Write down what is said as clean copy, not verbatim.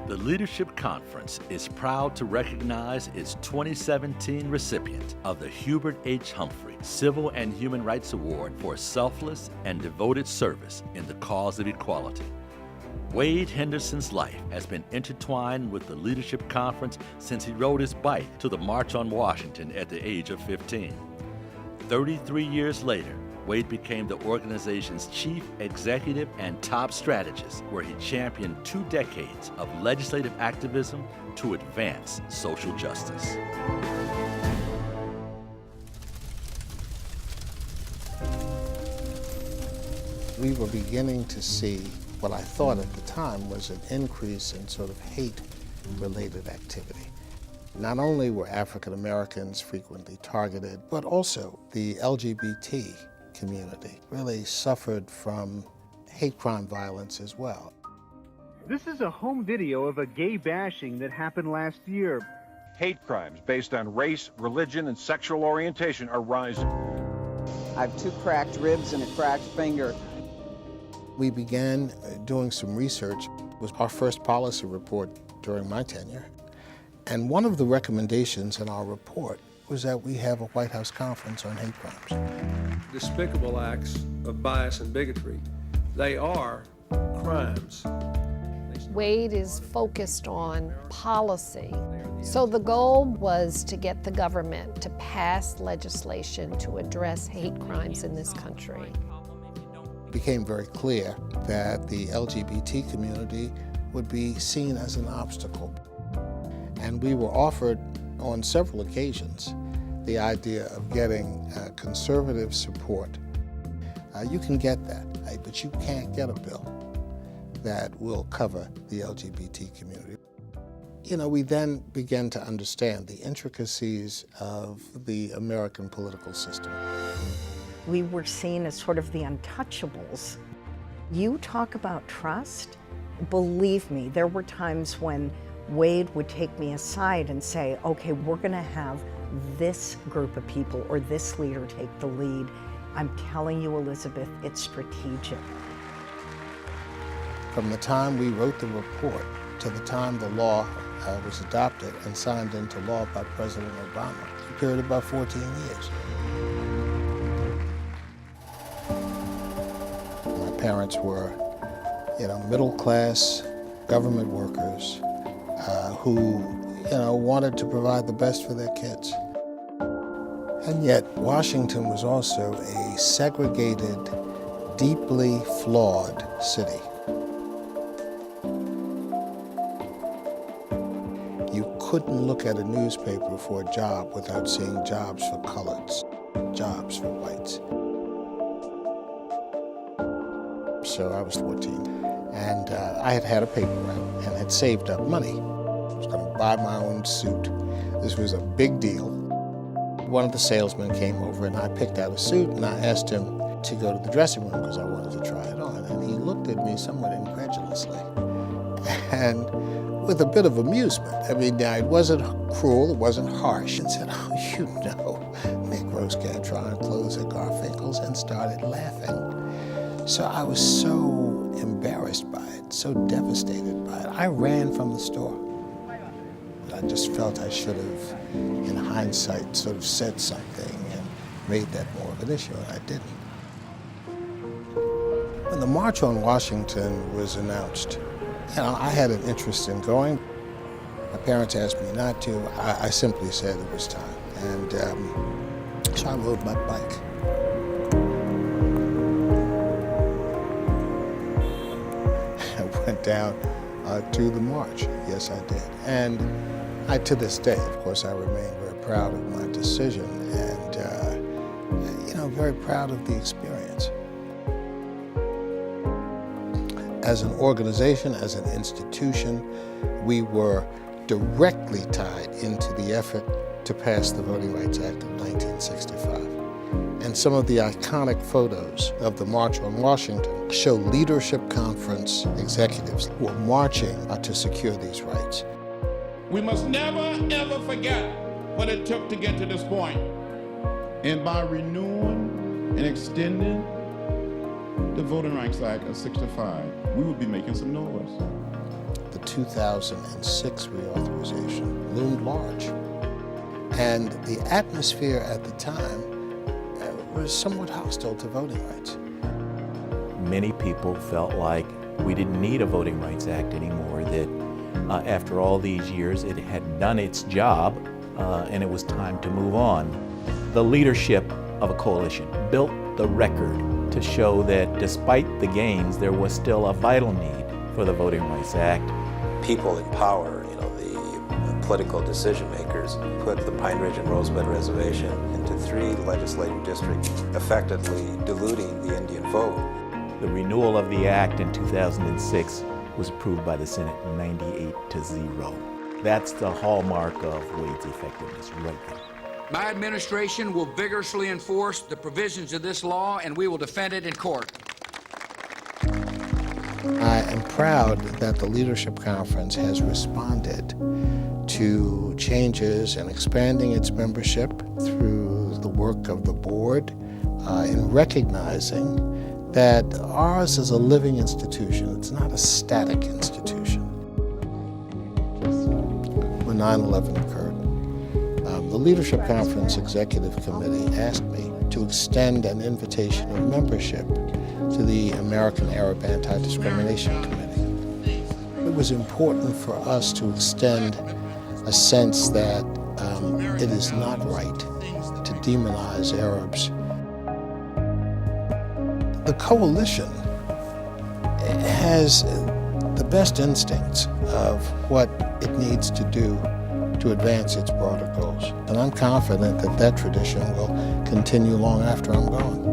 The Leadership Conference is proud to recognize its 2017 recipient of the Hubert H. Humphrey Civil and Human Rights Award for selfless and devoted service in the cause of equality. Wade Henderson's life has been intertwined with the Leadership Conference since he rode his bike to the March on Washington at the age of 15. 33 years later, Wade became the organization's chief executive and top strategist, where he championed 2 decades of legislative activism to advance social justice. We were beginning to see what I thought at the time was an increase in sort of hate-related activity. Not only were African Americans frequently targeted, but also the LGBT community really suffered from hate crime violence as well. This is a home video of a gay bashing that happened last year. Hate crimes based on race, religion, and sexual orientation are rising. I have 2 cracked ribs and a cracked finger. We began doing some research. It was our first policy report during my tenure. And one of the recommendations in our report was that we have a White House conference on hate crimes. Despicable acts of bias and bigotry, they are crimes. Wade is focused on policy. So the goal was to get the government to pass legislation to address hate crimes in this country. It became very clear that the LGBT community would be seen as an obstacle. And we were offered on several occasions the idea of getting conservative support. You can get that, right? But you can't get a bill that will cover the LGBT community. You know, we then began to understand the intricacies of the American political system. We were seen as sort of the untouchables. You talk about trust, believe me, there were times when Wade would take me aside and say, okay, we're gonna have this group of people or this leader take the lead. I'm telling you, Elizabeth, it's strategic. From the time we wrote the report to the time the law was adopted and signed into law by President Obama, a period of about 14 years. My parents were, middle-class government workers who, wanted to provide the best for their kids. And yet, Washington was also a segregated, deeply flawed city. You couldn't look at a newspaper for a job without seeing jobs for coloreds, jobs for whites. So I was 14, and I had had a paper route and had saved up money. I was going to buy my own suit. This was a big deal. One of the salesmen came over and I picked out a suit and I asked him to go to the dressing room because I wanted to try it on. And he looked at me somewhat incredulously and with a bit of amusement. I mean, it wasn't cruel, it wasn't harsh. And said, oh, Negroes can't try on clothes at Garfinkel's, and started laughing. So I was so embarrassed by it, so devastated by it. I ran from the store. I just felt I should have, in hindsight, sort of said something and made that more of an issue, and I didn't. When the March on Washington was announced, I had an interest in going. My parents asked me not to. I simply said it was time, and so I rode my bike. I went down to the march. Yes, I did. And to this day, of course, I remain very proud of my decision and, very proud of the experience. As an organization, as an institution, we were directly tied into the effort to pass the Voting Rights Act of 1965. And some of the iconic photos of the March on Washington show Leadership Conference executives who were marching to secure these rights. We must never, ever forget what it took to get to this point. And by renewing and extending the Voting Rights Act of 65, we would be making some noise. The 2006 reauthorization loomed large. And the atmosphere at the time was somewhat hostile to voting rights. Many people felt like we didn't need a Voting Rights Act anymore, that after all these years it had done its job and it was time to move on. The leadership of a coalition built the record to show that despite the gains, there was still a vital need for the Voting Rights Act. People in power, the political decision makers, put the Pine Ridge and Rosebud Reservation into 3 legislative districts, effectively diluting the Indian vote. The renewal of the act in 2006 was approved by the Senate 98-0. That's the hallmark of Wade's effectiveness right there. My administration will vigorously enforce the provisions of this law, and we will defend it in court. I am proud that the Leadership Conference has responded to changes and expanding its membership through the work of the board in recognizing that ours is a living institution. It's not a static institution. When 9/11 occurred, the Leadership Conference Executive Committee asked me to extend an invitation of membership to the American Arab Anti-Discrimination Committee. It was important for us to extend a sense that it is not right to demonize Arabs. The coalition has the best instincts of what it needs to do to advance its broader goals. And I'm confident that that tradition will continue long after I'm gone.